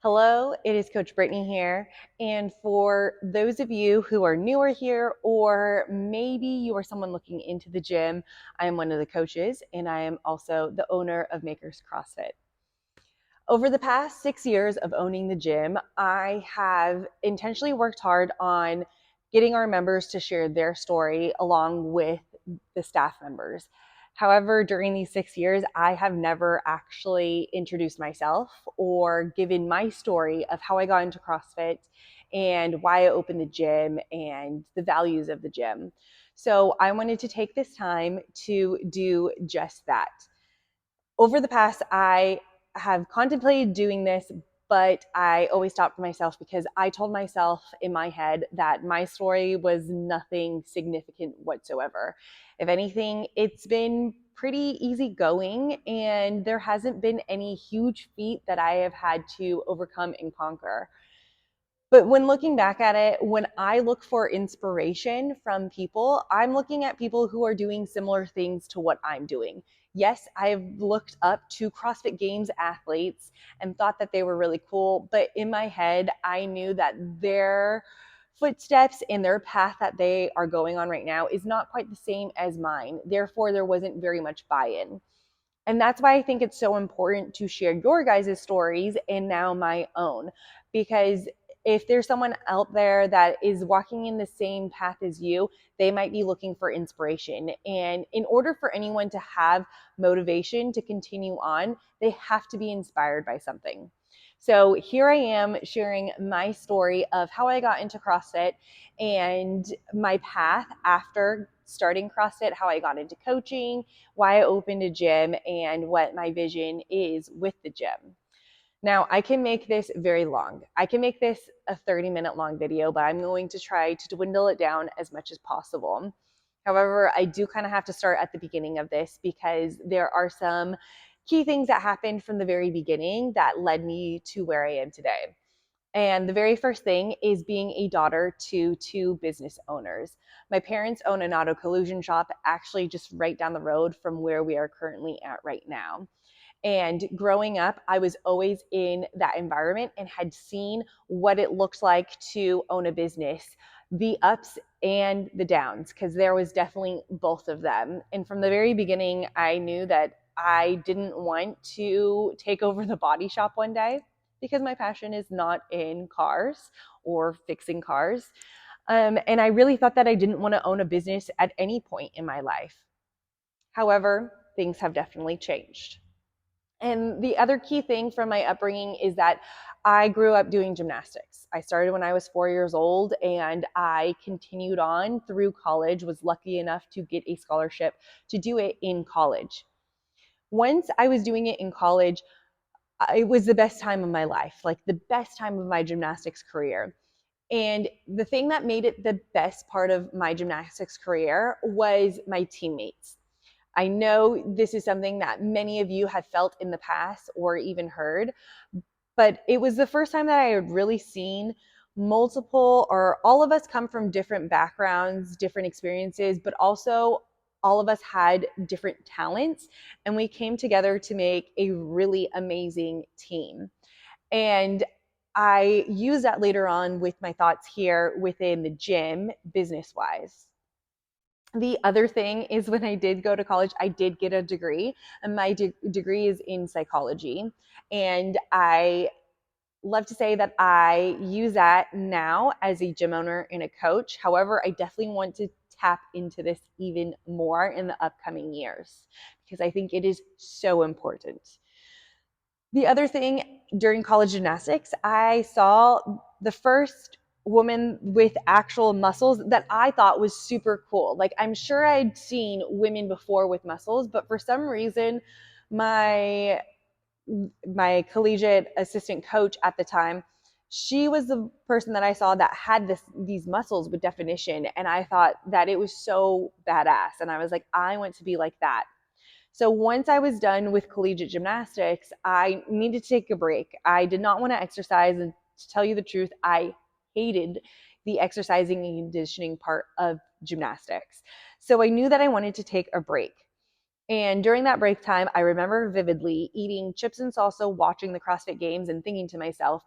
Hello, it is Coach Brittany here. And for those of you who are newer here, or maybe you are someone looking into the gym, I am one of the coaches and I am also the owner of Makers CrossFit. Over the past 6 years of owning the gym, I have intentionally worked hard on getting our members to share their story along with the staff members. However, during these 6 years, I have never actually introduced myself or given my story of how I got into CrossFit and why I opened the gym and the values of the gym. So I wanted to take this time to do just that. Over the past, I have contemplated doing this, but I always stopped myself because I told myself in my head that my story was nothing significant whatsoever. If anything, it's been pretty easy going, and there hasn't been any huge feat that I have had to overcome and conquer. But when looking back at it, when I look for inspiration from people, I'm looking at people who are doing similar things to what I'm doing. Yes, I've looked up to CrossFit Games athletes and thought that they were really cool, but in my head, I knew that their footsteps and their path that they are going on right now is not quite the same as mine. Therefore, there wasn't very much buy-in. And that's why I think it's so important to share your guys' stories and now my own. Because if there's someone out there that is walking in the same path as you, they might be looking for inspiration. And in order for anyone to have motivation to continue on, they have to be inspired by something. So here I am sharing my story of how I got into CrossFit and my path after starting CrossFit, how I got into coaching, why I opened a gym, and what my vision is with the gym. Now, I can make this very long. I can make this a 30-minute long video, but I'm going to try to dwindle it down as much as possible. However, I do kind of have to start at the beginning of this because there are some key things that happened from the very beginning that led me to where I am today. And the very first thing is being a daughter to two business owners. My parents own an auto collision shop, actually just right down the road from where we are currently at right now. And growing up, I was always in that environment and had seen what it looked like to own a business, the ups and the downs, because there was definitely both of them. And from the very beginning, I knew that I didn't want to take over the body shop one day because my passion is not in cars or fixing cars. And I really thought that I didn't want to own a business at any point in my life. However, things have definitely changed. And the other key thing from my upbringing is that I grew up doing gymnastics. I started when I was 4 years old and I continued on through college, was lucky enough to get a scholarship to do it in college. Once I was doing it in college, it was the best time of my life, like the best time of my gymnastics career. And the thing that made it the best part of my gymnastics career was my teammates. I know this is something that many of you have felt in the past or even heard, but it was the first time that I had really seen multiple, or all of us come from different backgrounds, different experiences, but also all of us had different talents, and we came together to make a really amazing team. And I use that later on with my thoughts here within the gym, business wise. The other thing is when I did go to college, I did get a degree, and my degree is in psychology. And I love to say that I use that now as a gym owner and a coach. However, I definitely want to tap into this even more in the upcoming years because I think it is so important. The other thing, during college gymnastics, I saw the first woman with actual muscles that I thought was super cool. Like, I'm sure I'd seen women before with muscles, but for some reason, my my collegiate assistant coach at the time, she was the person that I saw that had these muscles with definition, and I thought that it was so badass, and I was like, I want to be like that. So once I was done with collegiate gymnastics, I needed to take a break. I did not want to exercise, and to tell you the truth, I hated the exercising and conditioning part of gymnastics. So I knew that I wanted to take a break. And during that break time, I remember vividly eating chips and salsa, watching the CrossFit Games, and thinking to myself,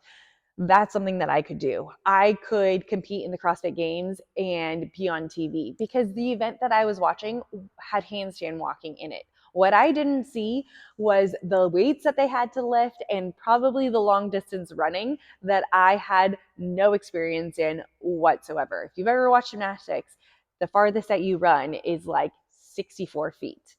that's something that I could do. I could compete in the CrossFit Games and be on TV because the event that I was watching had handstand walking in it. What I didn't see was the weights that they had to lift and probably the long distance running that I had no experience in whatsoever. If you've ever watched gymnastics, the farthest that you run is like 64 feet.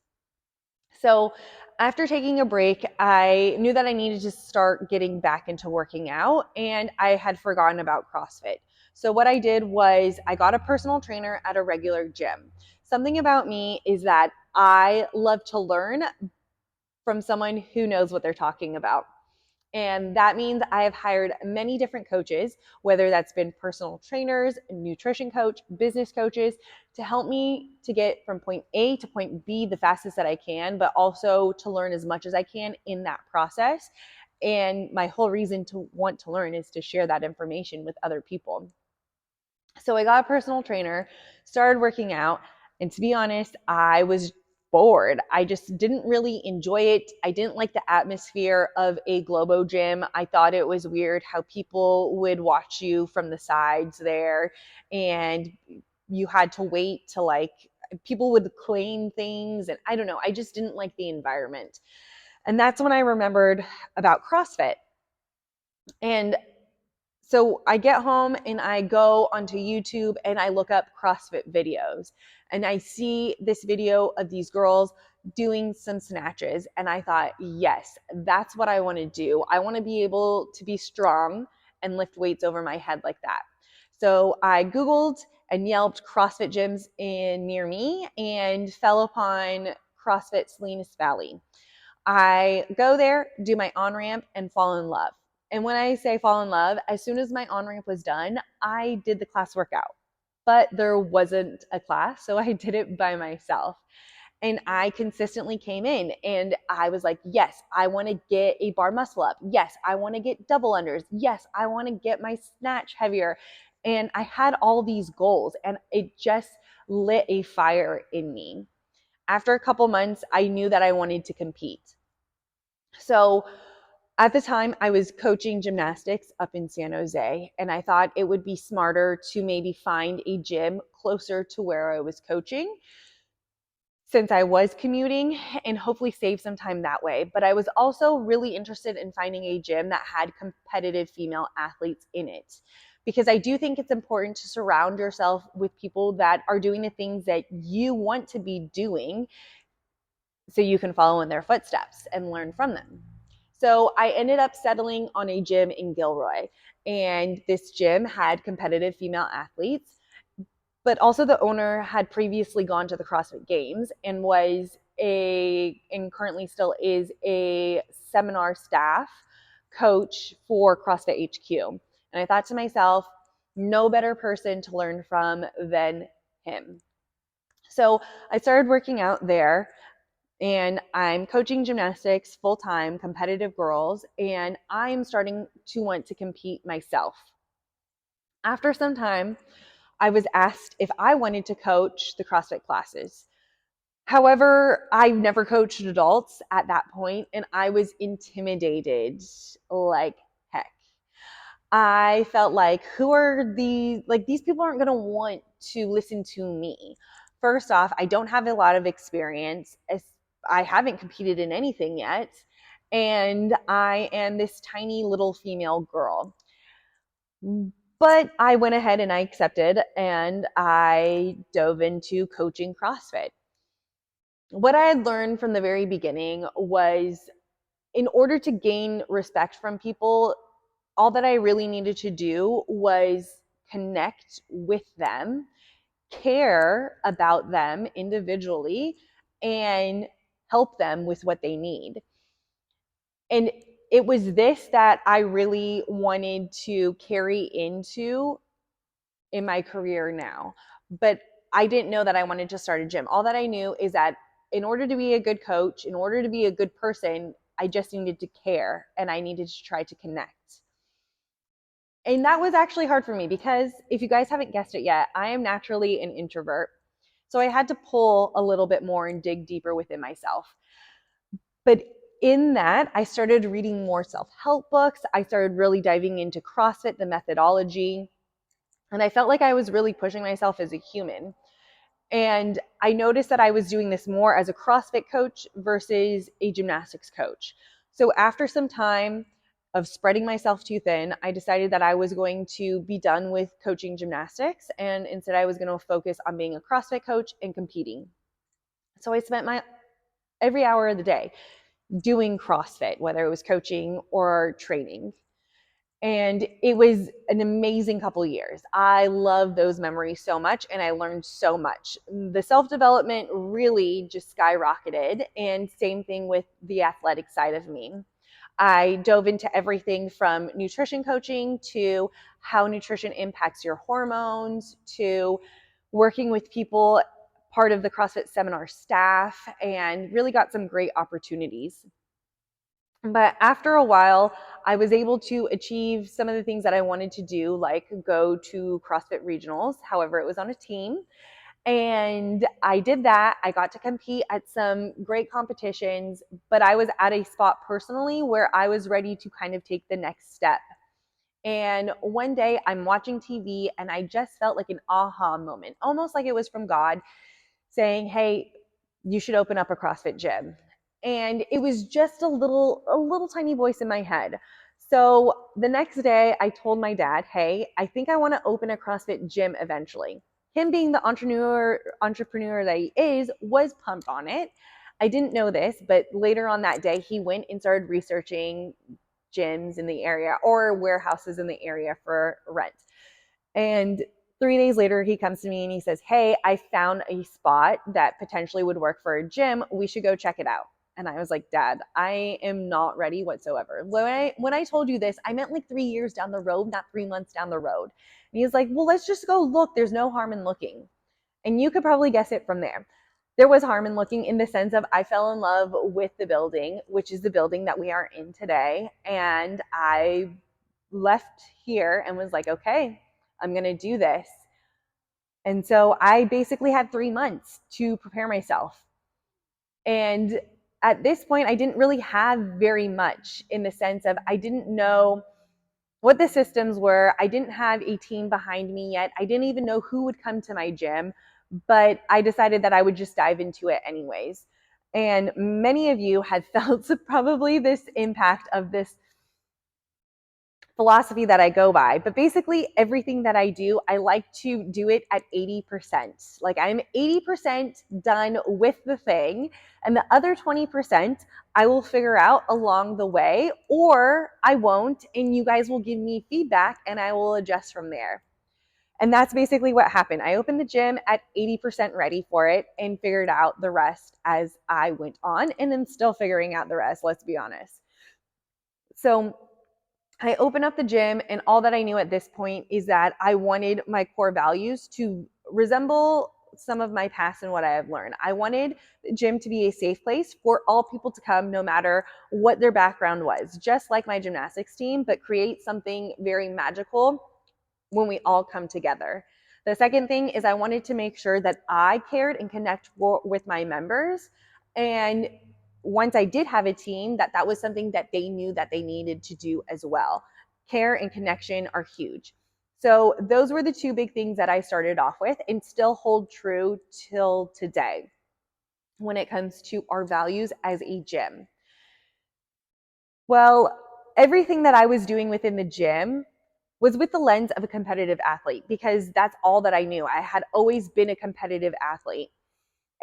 So after taking a break, I knew that I needed to start getting back into working out, and I had forgotten about CrossFit. So what I did was I got a personal trainer at a regular gym. Something about me is that I love to learn from someone who knows what they're talking about. And that means I have hired many different coaches, whether that's been personal trainers, nutrition coach, business coaches, to help me to get from point A to point B the fastest that I can, but also to learn as much as I can in that process. And my whole reason to want to learn is to share that information with other people. So I got a personal trainer, started working out, and to be honest, I was bored. I just didn't really enjoy it. I didn't like the atmosphere of a Globo gym. I thought it was weird how people would watch you from the sides there, and you had to wait to like people would claim things, and I don't know. I just didn't like the environment. And that's when I remembered about CrossFit. And so I get home and I go onto YouTube and I look up CrossFit videos, and I see this video of these girls doing some snatches, and I thought, yes, that's what I want to do. I want to be able to be strong and lift weights over my head like that. So I Googled and Yelped CrossFit gyms in near me and fell upon CrossFit Salinas Valley. I go there, do my on ramp, and fall in love. And when I say fall in love, as soon as my on ramp was done, I did the class workout. But there wasn't a class, so I did it by myself. And I consistently came in and I was like, yes, I want to get a bar muscle up. Yes, I want to get double unders. Yes, I want to get my snatch heavier. And I had all these goals, and it just lit a fire in me. After a couple months, I knew that I wanted to compete. So at the time, I was coaching gymnastics up in San Jose, and I thought it would be smarter to maybe find a gym closer to where I was coaching since I was commuting and hopefully save some time that way. But I was also really interested in finding a gym that had competitive female athletes in it, because I do think it's important to surround yourself with people that are doing the things that you want to be doing so you can follow in their footsteps and learn from them. So I ended up settling on a gym in Gilroy, and this gym had competitive female athletes, but also the owner had previously gone to the CrossFit Games and was and currently still is a seminar staff coach for CrossFit HQ. And I thought to myself, no better person to learn from than him. So I started working out there, and I'm coaching gymnastics full time, competitive girls, and I'm starting to want to compete myself. After some time, I was asked if I wanted to coach the CrossFit classes. However, I never coached adults at that point, and I was intimidated like heck. I felt like, who are these? Like, these people aren't going to want to listen to me. First off, I don't have a lot of experience. I haven't competed in anything yet. And I am this tiny little female girl. But I went ahead and I accepted, and I dove into coaching CrossFit. What I had learned from the very beginning was, in order to gain respect from people, all that I really needed to do was connect with them, care about them individually, and help them with what they need. And it was this that I really wanted to carry into in my career now. But I didn't know that I wanted to start a gym. All that I knew is that in order to be a good coach, in order to be a good person, I just needed to care and I needed to try to connect. And that was actually hard for me because, if you guys haven't guessed it yet, I am naturally an introvert. So I had to pull a little bit more and dig deeper within myself. But in that, I started reading more self-help books. I started really diving into CrossFit, the methodology, and I felt like I was really pushing myself as a human. And I noticed that I was doing this more as a CrossFit coach versus a gymnastics coach. So after some time of spreading myself too thin, I decided that I was going to be done with coaching gymnastics, and instead I was going to focus on being a CrossFit coach and competing. So I spent my every hour of the day doing CrossFit, whether it was coaching or training. And it was an amazing couple of years. I love those memories so much, and I learned so much. The self-development really just skyrocketed, and same thing with the athletic side of me. I dove into everything from nutrition coaching to how nutrition impacts your hormones to working with people, part of the CrossFit seminar staff, and really got some great opportunities. But after a while, I was able to achieve some of the things that I wanted to do, like go to CrossFit regionals. However, it was on a team. And I did that. I got to compete at some great competitions, but I was at a spot personally where I was ready to kind of take the next step. And one day I'm watching TV and I just felt like an aha moment, almost like it was from God saying, hey, you should open up a CrossFit gym. And it was just a little tiny voice in my head. So the next day I told my dad, hey, I think I want to open a CrossFit gym eventually. Him being the entrepreneur that he is, was pumped on it. I didn't know this, but later on that day, he went and started researching gyms in the area or warehouses in the area for rent. And 3 days later, he comes to me and he says, hey, I found a spot that potentially would work for a gym. We should go check it out. And I was like, Dad, I am not ready whatsoever. When I told you this, I meant like 3 years down the road, not 3 months down the road. And he's like, well, let's just go look. There's no harm in looking. And you could probably guess it from there. There was harm in looking in the sense of I fell in love with the building, which is the building that we are in today. And I left here and was like, okay, I'm going to do this. And so I basically had 3 months to prepare myself. And at this point, I didn't really have very much in the sense of I didn't know what the systems were. I didn't have a team behind me yet. I didn't even know who would come to my gym, but I decided that I would just dive into it anyways. And many of you have felt probably this impact of this philosophy that I go by, but basically everything that I do, I like to do it at 80%. Like I'm 80% done with the thing, and the other 20% I will figure out along the way, or I won't, and you guys will give me feedback and I will adjust from there. And that's basically what happened. I opened the gym at 80% ready for it and figured out the rest as I went on, and then still figuring out the rest, let's be honest. So I opened up the gym, and all that I knew at this point is that I wanted my core values to resemble some of my past and what I have learned. I wanted the gym to be a safe place for all people to come, no matter what their background was, just like my gymnastics team, but create something very magical when we all come together. The second thing is I wanted to make sure that I cared and connect with my members. And once I did have a team, that was something that they knew that they needed to do as well. Care and connection are huge. So those were the two big things that I started off with and still hold true till today when it comes to our values as a gym. Well, everything that I was doing within the gym was with the lens of a competitive athlete because that's all that I knew. I had always been a competitive athlete.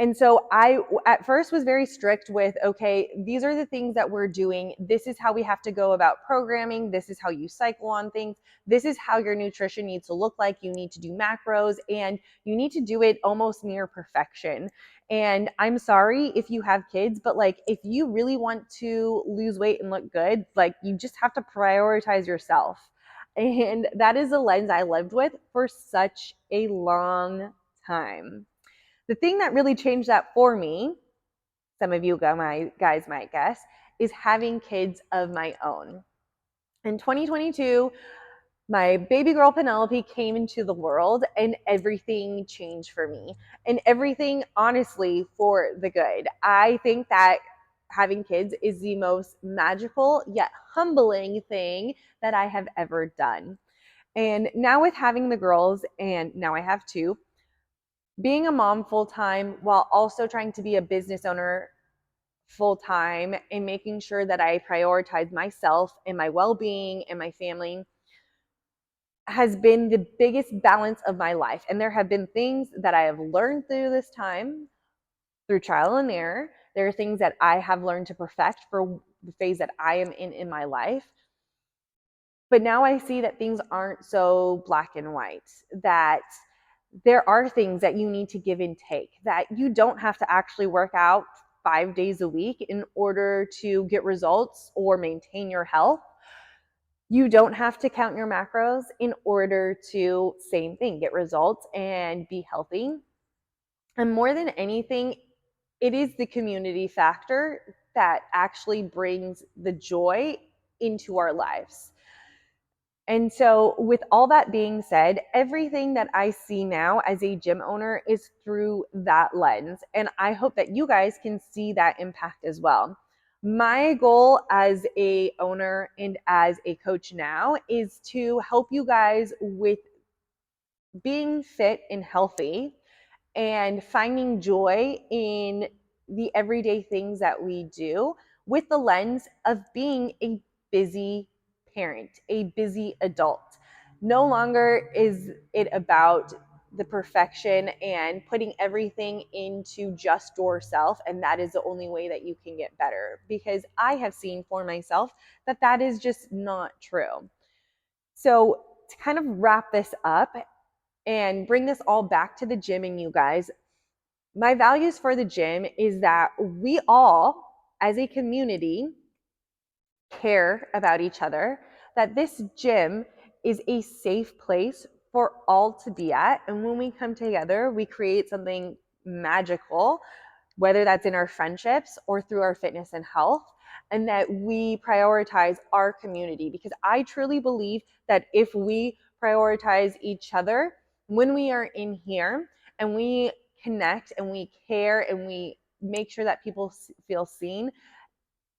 And so I, at first, was very strict with, okay, these are the things that we're doing. This is how we have to go about programming. This is how you cycle on things. This is how your nutrition needs to look like. You need to do macros and you need to do it almost near perfection. And I'm sorry if you have kids, but like, if you really want to lose weight and look good, like you just have to prioritize yourself. And that is a lens I lived with for such a long time. The thing that really changed that for me, some of you guys might guess, is having kids of my own. In 2022, My baby girl Penelope came into the world and everything changed for me. And everything, honestly, for the good. I think that having kids is the most magical yet humbling thing that I have ever done. And now, with having the girls, and now I have two, being a mom full time while also trying to be a business owner full time and making sure that I prioritize myself and my well being and my family has been the biggest balance of my life. And there have been things that I have learned through this time, through trial and error. There are things that I have learned to perfect for the phase that I am in my life. But now I see that things aren't so black and white, that there are things that you need to give and take, that you don't have to actually work out 5 days a week in order to get results or maintain your health. You don't have to count your macros in order to, same thing, get results and be healthy. And more than anything, it is the community factor that actually brings the joy into our lives. And so, with all that being said, everything that I see now as a gym owner is through that lens. And I hope that you guys can see that impact as well. My goal as a owner and as a coach now is to help you guys with being fit and healthy and finding joy in the everyday things that we do with the lens of being a busy parent, a busy adult. No longer is it about the perfection and putting everything into just yourself, and that is the only way that you can get better, because I have seen for myself that that is just not true. So to kind of wrap this up and bring this all back to the gym and you guys, my values for the gym is that we all, as a community, care about each other, that this gym is a safe place for all to be at. And when we come together, we create something magical, whether that's in our friendships or through our fitness and health, and that we prioritize our community. Because I truly believe that if we prioritize each other when we are in here and we connect and we care and we make sure that people feel seen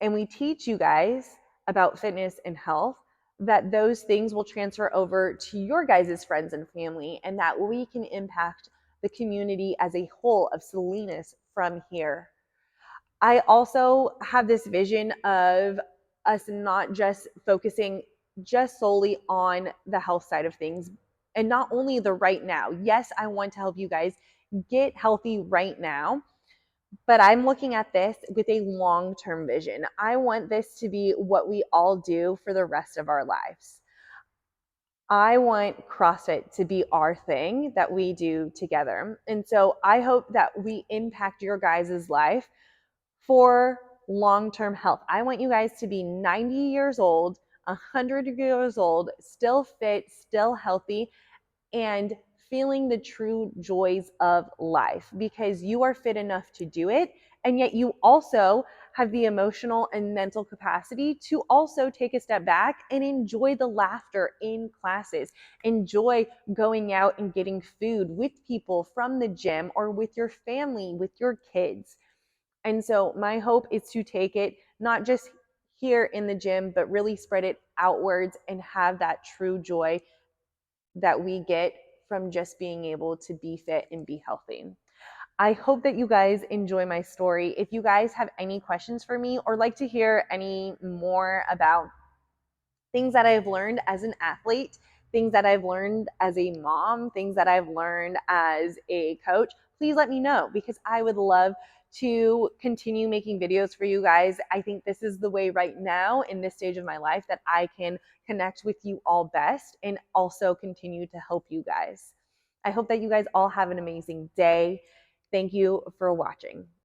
and we teach you guys about fitness and health, that those things will transfer over to your guys' friends and family, and that we can impact the community as a whole of Salinas from here. I also have this vision of us not just focusing just solely on the health side of things and not only the right now. Yes, I want to help you guys get healthy right now, but I'm looking at this with a long-term vision. I want this to be what we all do for the rest of our lives. I want CrossFit to be our thing that we do together. And so I hope that we impact your guys' life for long-term health. I want you guys to be 90 years old, 100 years old, still fit, still healthy, and feeling the true joys of life, because you are fit enough to do it. And yet you also have the emotional and mental capacity to also take a step back and enjoy the laughter in classes, enjoy going out and getting food with people from the gym or with your family, with your kids. And so my hope is to take it not just here in the gym, but really spread it outwards and have that true joy that we get from just being able to be fit and be healthy. I hope that you guys enjoy my story. If you guys have any questions for me or like to hear any more about things that I've learned as an athlete, things that I've learned as a mom, things that I've learned as a coach, please let me know, because I would love to continue making videos for you guys. I think this is the way right now in this stage of my life that I can connect with you all best and also continue to help you guys. I hope that you guys all have an amazing day. Thank you for watching.